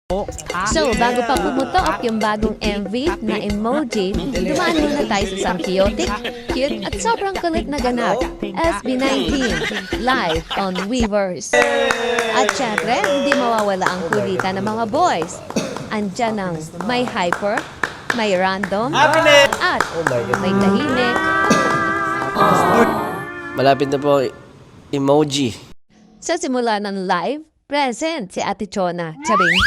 So, bago pa pumutok yung bagong MV na emoji, dumaan muna tayo sa isang chaotic, cute at sobrang kulit na ganap, SB19, live on Weverse. At syempre, hindi mawawala ang kulitan ng mga boys. Andyan ang may hyper, may random, at may tahimik. Malapit na po emoji. Sa simula ng live, present si Ate Chona. Charing.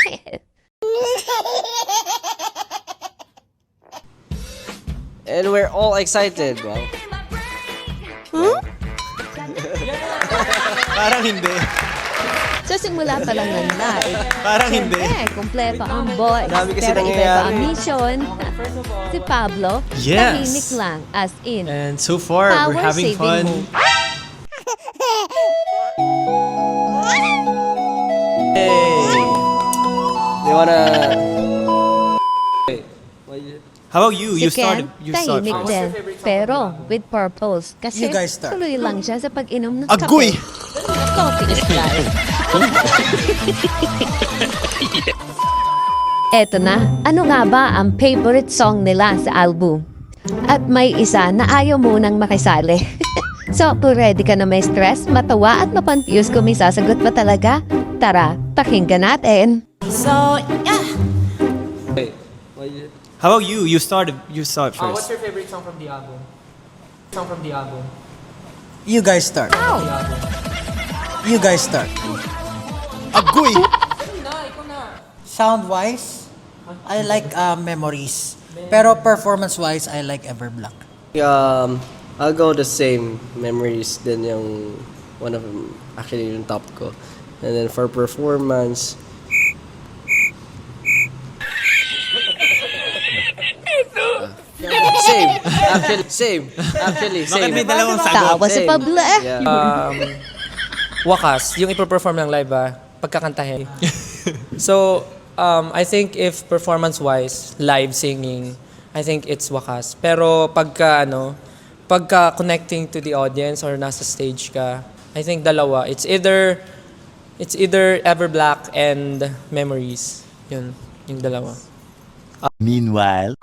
And we're all excited. Wow. Parang hindi. Sa simula pa lang ng live, Parang hindi. kumpleto ang boys. Dami kasi Pero iba nangyayari. ang mission. Si Pablo, Yes. tahimik lang, as in, And so far, power we're having saving fun. move. Hey! They wanna... How about you? Si You started. Ken, You started tahimik first. din, pero with purpose. Kasi You guys start. tuloy lang siya sa pag-inom ng Agoy! kape. Coffee is life. Eto na, ano nga ba ang favorite song nila sa album? At may isa na ayaw munang makisali. So, kung ready ka na may stress, matawa at mapanfuse kung may sasagot ba talaga, tara, pakinggan natin. So, yeah. How about you? You started. You start first. What's your favorite song from the album? Song from the album. You guys start. You guys start. Agoy! Ikaw na. Sound-wise, I like Memories. Pero performance-wise, I like Everblock. I'll go the same memories than yung one of them, actually yung top ko. And then for performance, same. Bakit may dalawang sagot? Tawa si Same. Pablo eh. Yeah. Wakas, yung ipo-perform ng live pagkakantahin. So, I think if performance-wise, live singing, I think it's Wakas. Pero pagka connecting to the audience or nasa stage ka, I think dalawa. It's either Everblock and Memories. Yun, yung dalawa. Meanwhile,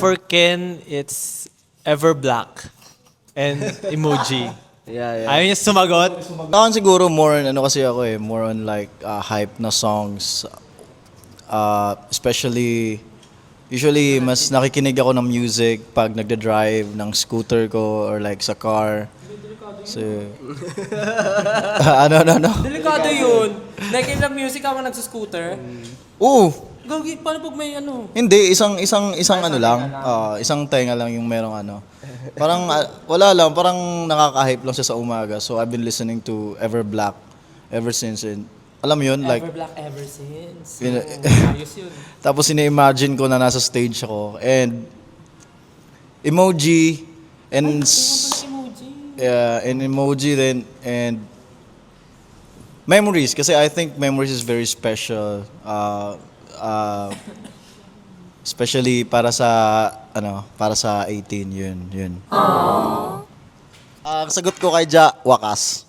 For Ken, it's Everblock and emoji. Yeah. Ayaw niya sumagot. Akin siguro more on kasi ako more on like hype na songs. Especially usually mas nakikinig ako ng music pag nagda-drive ng scooter ko or like sa car. So ano. Delikado yun. Nakikinig ng music habang nagsuscooter. Oo. Gagi, paano pag may ano? Hindi isang ano lang. Isang tenga lang yung merong ano. Parang wala lang, parang nakaka-hype lang siya sa umaga. So I've been listening to Everblock ever since. And, alam mo yun, like Everblock ever since. Yun- Ayos yun. tapos ina-imagine ko na nasa stage ako and emoji and emoji then and memories kasi I think memories is very special especially para sa 18 yun. Sagot ko kay Ja, Wakas.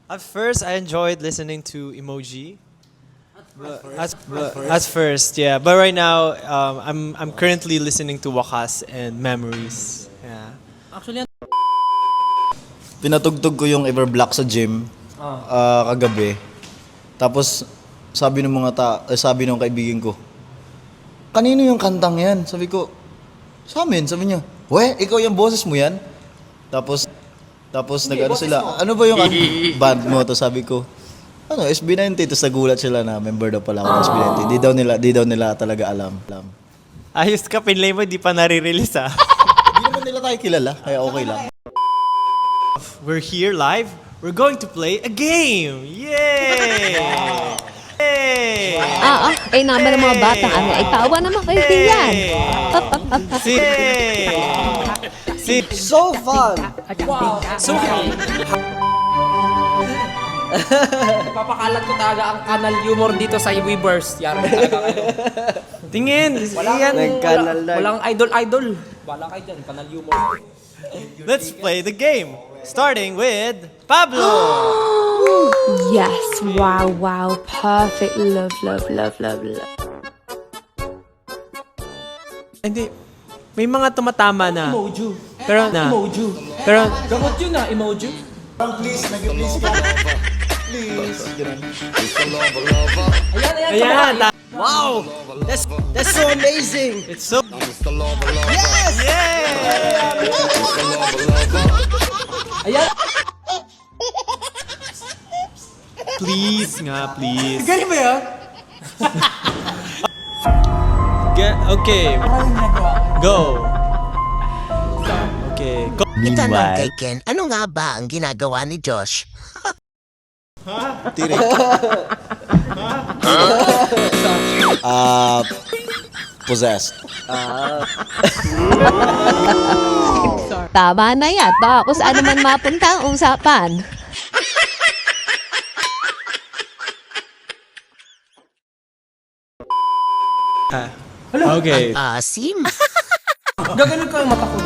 At first, I enjoyed listening to emoji. At first, yeah. But right now, I'm currently listening to Wakas and Memories. Yeah. Actually, Pinatugtog ko yung Everblock sa gym kagabi. Tapos sabi ng kaibigan ko, kanino yung kantang yan? Sabi ko, sa amin. Sabi niya, we, ikaw yung boses mo yan? Tapos nag-ano sila, ano ba yung band mo? Tapos sabi ko, SB19. Tapos nagulat sila na member daw pala ako ng SB19. Di daw nila talaga alam. Ayos ka, pinlay mo, di pa nare-release ah. Hindi naman nila tayo kilala, kaya okay lang. We're here live. We're going to play a game! Yay! Yay! Naman ng mga batang ano, ay tawa naman kayo diyan. So fun! so Papakalat ko talaga ang kanal humor dito sa Weverse. Yan talaga kayo. Tingin! Yan. Nag-kanal na. Walang idol-idol. Wala kayo dyan, kanal humor. Let's play the game. Starting with Pablo. Yes, wow, wow, perfect. Love, love, love, love, love. Hindi. May mga tumatama na. Emoji. Pero na. Emoji. Pero Gamot yun na, emoji. Please, nag-please ka. Please. Ganun. ayan. Wow! That's so amazing! It's so. Yes! Yeah! Ayan. Please nga, please. Galing ba yan? Okay. Go. Okay. Go. Itanong Meanwhile, kay Ken, ano nga ba ang ginagawa ni Josh? Tirik. Possessed. Tama na yan. Baka kung saan naman mapunta ang usapan. Okay. Asim? Gaganon ko yung mata ko.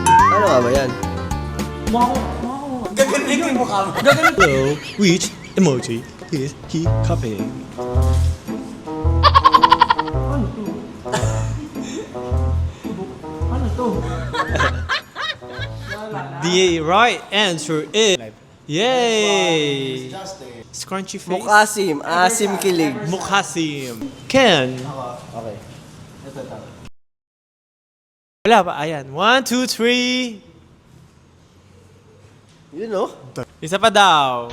Ano nga ba yan? Gagaling yung mukha mo. Hello. Which emoji is he copying? The right answer is yay. Scrunchy face. Mukhasim. Asim kilig. Mukhasim. Ken. Okay. Wala ba? Ayan. 1, 2, 3. You know? Isa pa daw.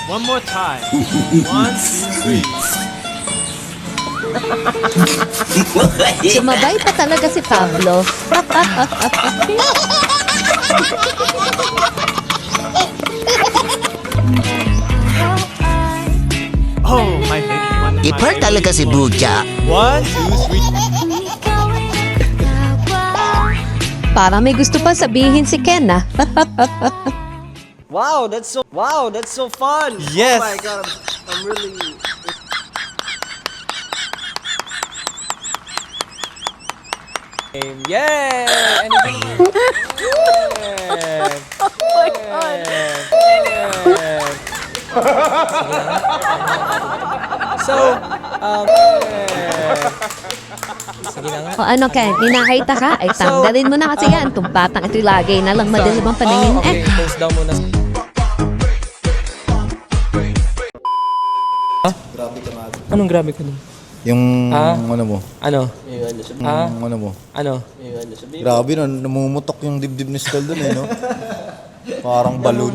One more time. 1, 2, 3. Sumabay pa talaga si Pablo. Oh, my favorite one. Ipar talaga si Buja. 1, 2, 3. Para may gusto pa sabihin si Ken ah. Wow, that's so fun. Yes. Oh my god, I'm really Yeah! Anything? So, sige na nga. O ano Ken, ninakita ka? Ay tanggalin mo na kasi yan. Tumpatang ito'y lagay na lang madilim ang paningin Okay, post down muna. Grabe ka nga. Anong grabe ka dun? Yung Ah? ano mo? Ano? Ah? Yung ano mo? Ano? Grabe no, namumutok yung dibdib ni Skull dun eh, no? Parang balloon.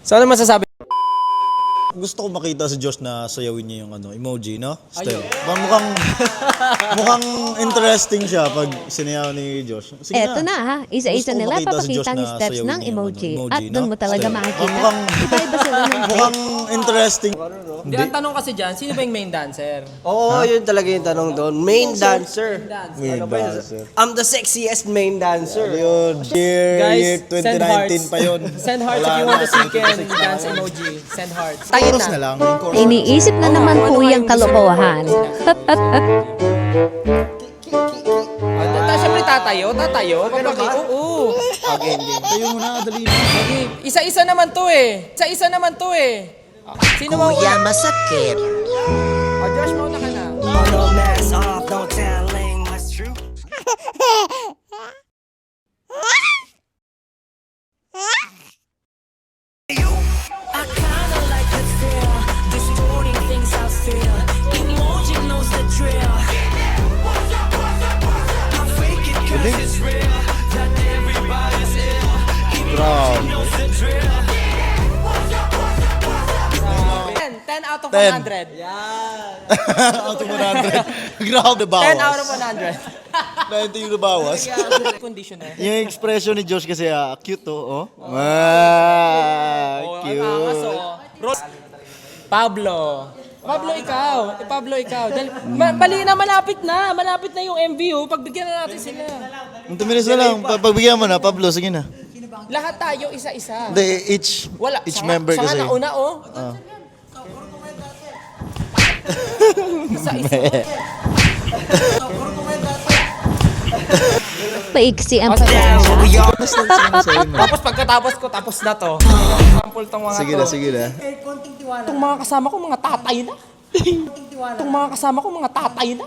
So, ano masasabi? Gusto ko makita si Josh na sayawin niya yung ano, emoji, no? Style. Mukhang interesting siya pag sinayaw ni Josh. Sige Eto na ha, isa-isa Gusto ko nila makita si papakita Josh ang na steps sayawin ng niya yung emoji. ano, At doon mo talaga Style. makikita. Iba-iba sila ng Mukhang interesting. Hindi, ang tanong kasi dyan, sino ba yung main dancer? Oo, yun talaga yung tanong doon. Main dancer. Main Ano ba yun? dancer. I'm the sexiest main dancer. Yun, year send 2019 hearts. pa yun. Send hearts if you want to see Ken dance emoji. Send hearts. Tayo Chorus na na. lang. Yung chorus. Iniisip na naman po yung kalokohan. Siyempre tatayo. Papaki. Oo. Again, game. Tayo muna, dali na. Okay. Isa-isa naman to eh. Sino ba? Kuya, masakit. Josh, mauna ka na. Grabe. 10 out of 10. 100. Out of 100. Grabe, bawas. 10 out of 100. 90 yung nabawas. Conditioner. Yung expression ni Josh kasi, cute to, oh. Cute. Pablo, ikaw. Dali, bali na, malapit na yung MV, oh. Pagbigyan na natin sila. 2 minutes na lang. Pagbigyan mo na, Pablo. Sige na. Lahat tayo, isa-isa. Hindi, each Wala. each Sanga- member sanga kasi. nauna, oh. Paiksi ang pasensya. Tapos pagkatapos ko, tapos na to. Sample tong mga Sige to. na, sige na. Itong mga kasama ko, mga tatay na. Itong mga kasama ko, mga tatay na.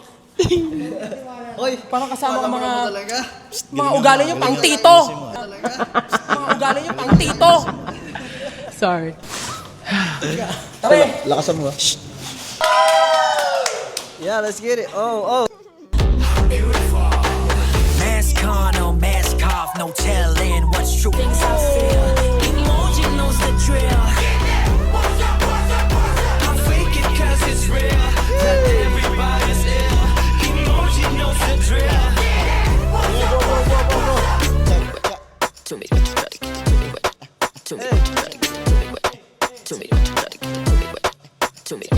Oy, Parang kasama ko mga talaga. ugali nyo pang tito. Mga ugali nyo pang tito. Sorry. Lakasan mo ha. Yeah, let's get it. Oh. Mask on, no mask off, no telling what's true. Things I feel, emoji knows the drill. I fake it cause it's real. Not everybody's ill. Emoji knows the drill. To me, to me, to me, to me, to me.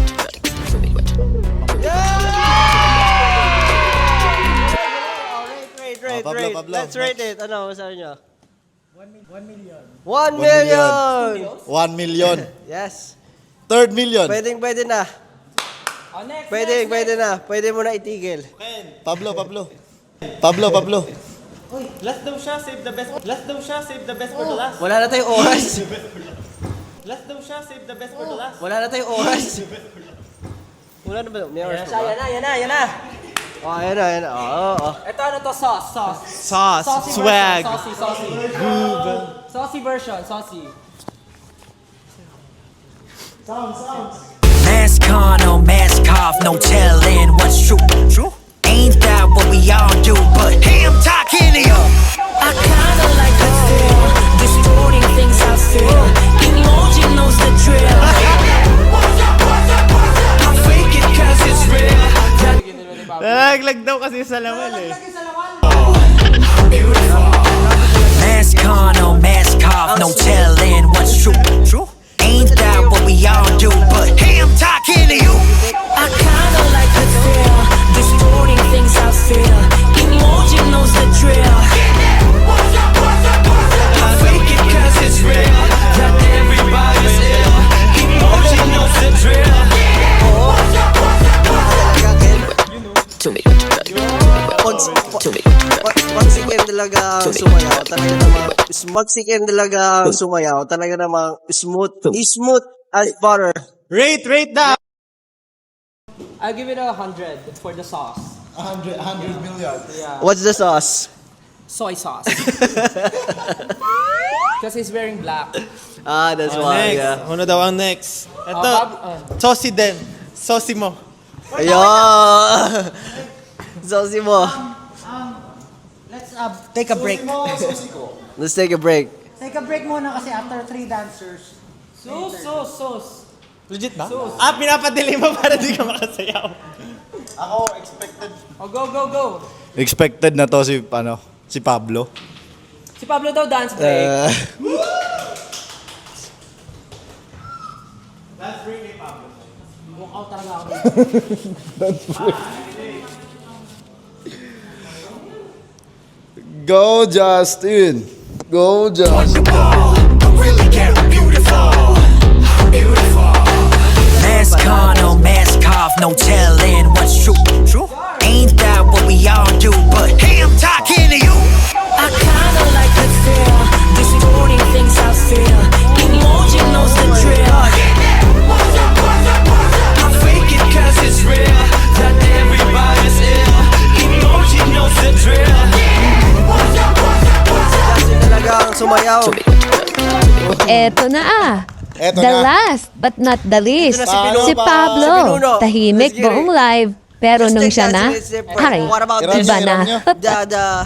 Rate. Pablo. Let's rate it. Ano, masabi nyo? 1 million. 1 million! 1 million. Yes. Third million. Pwede na. Pwede na. Pwede mo na itigil. Pablo. Last daw siya, save the best. Last daw siya, save the best for the last. Wala na tayong oras. Last daw siya, save the best for the last. Wala na tayong oras. Wala na ba? May oras pa ba? Yan na. Oh, ayan na. Oo. Ito ano to, sauce. Sauce, Saucy swag. version, saucy. Saucy version, saucy. Mask on, no mask off, no telling what's true. Ain't that what we all do? But hey, I'm talking to you. I kinda like the feel, distorting things I feel. Emoji knows the drill. I fake it cause it's real. Nalaglag daw kasi sa laman eh. Mask on, no mask off, no telling what's true. Ain't that what we all do? But hey, I'm talking to you. I kinda like the feel, distorting things I feel. Emoji knows the drill. I fake it cause it's real. Not everybody's ill. Emoji knows the drill. To me. Pag si Ken talaga ang sumayaw, talaga namang smooth as butter. Rate na! I'll give it 100 for the sauce. 100 million. What's the sauce? Soy sauce. Because he's wearing black. Ah, that's why. Next. Yeah. Ano daw ang next? Ito, saucy din. Saucy mo. Ayun. Saucy mo. Let's take a break. Let's take a break. Take a break muna kasi after 3 dancers. Sauce. Legit ba? Pinapadelay mo para di ka makasayaw. Ako, expected. Oh, go. Expected na to si Pablo. Si Pablo daw dance break. Walk out talaga ako. Go Justin. Really get beautiful. Mask on, no mask off, no telling what's true. Ain't that what we all do? But hey, I'm talking to you. I kinda like the feel, distorting things I feel. Emoji knows the drill. I fake it cause it's real. Not everybody's ill. Emoji knows the drill. Kasi talaga ang sumayaw. Eto na The last but not the least, Ito na si Pablo. Tahimik Let's get it. buong live. Pero nung siya na, ay, iba na.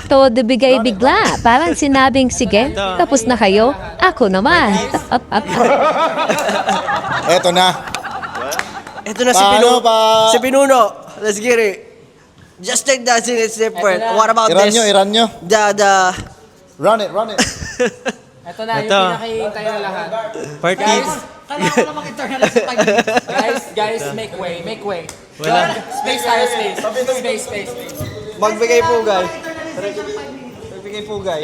Todo bigay bigla. Parang sinabing, sige, tapos na kayo, ako naman. Eto na. Ito na si Pinuno. Let's get it. Just like dancing is different. What about this? Iran nyo. Run it. Ito na, yung pinakihintay na lahat. Part Guys, Kailangan ko namang internalize sa pag- guys, make way. Space tayo, space. Magbigay pugay.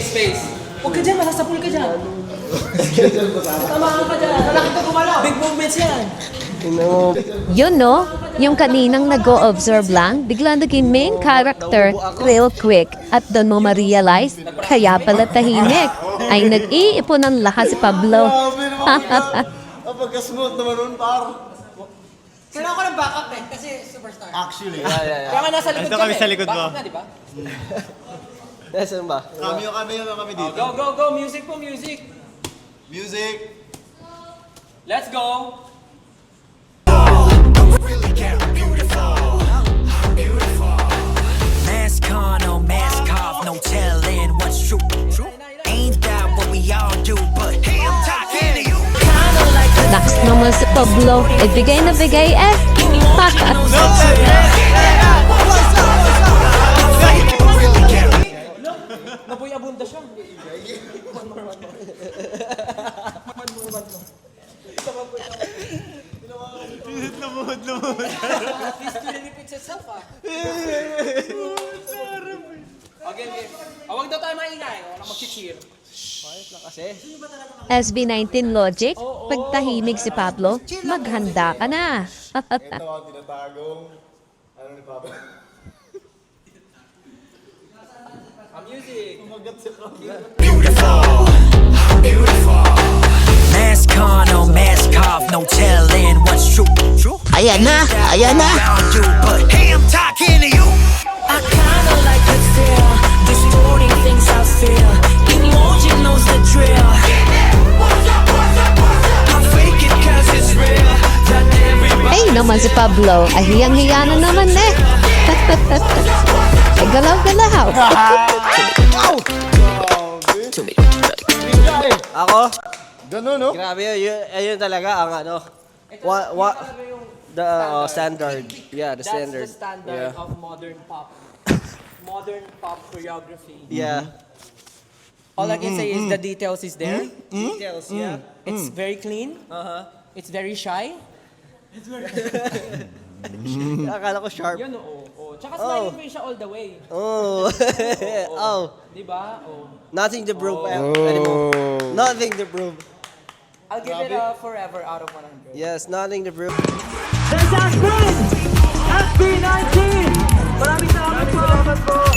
Space. Huwag ka dyan, masasapul ka dyan. Tamahan ka dyan. Malaki ka gumalaw. Big movements yan. Yun no, yung kaninang nag-o-observe lang, biglang naging main character real quick at doon mo ma-realize, kaya pala tahimik, ay nag-iipon ng lakas si Pablo. Pagka-smooth naman nun, par. Kailangan ko ng backup eh, kasi superstar. Actually. Kaya nga nasa likod Ito kami sa likod mo. Backup na, di ba? Nasaan ba? Kami dito. Go, music po, music. Music. Let's go. Mask on, no mask off, no telling what's true. Ain't that what we all do? But hey, I'm talking to you. Kinda like a Next naman si Pablo, ibigay na bigay eh. Naboy abunda siya. At least it repeats itself ah. Okay. Huwag daw tayo maingay. Wala mag-cheer. SB19 Logic, pagtahimik si Pablo, maghanda ka na. Tinatagong. Ano ni Papa? Music. mask on, no mask off, no telling what's true. Ayan na. But hey, I'm talking to you. I kinda like the feel, distorting things I feel. Emoji knows the drill. I fake it 'cause it's real. That everybody. Ay naman si Pablo, ahiyang-hiya na naman eh. Ay galaw-galaw. Ako? Ganun, no? Grabe yun. Ayun talaga ang ano. The standard. Yeah, the standard. That's the standard Yeah. of modern pop. Modern pop choreography. Yeah. All I can say is the details is there. Details, yeah. It's very clean. It's very shy. Akala ko sharp. Yun, oo. Tsaka smiling face siya all the way. Oh. Oh. Di ba? Oh. Nothing to prove anymore. Nothing to prove. I'll give it a forever out of 100. Yes, nothing to prove. This has been SB19. Maraming salamat po.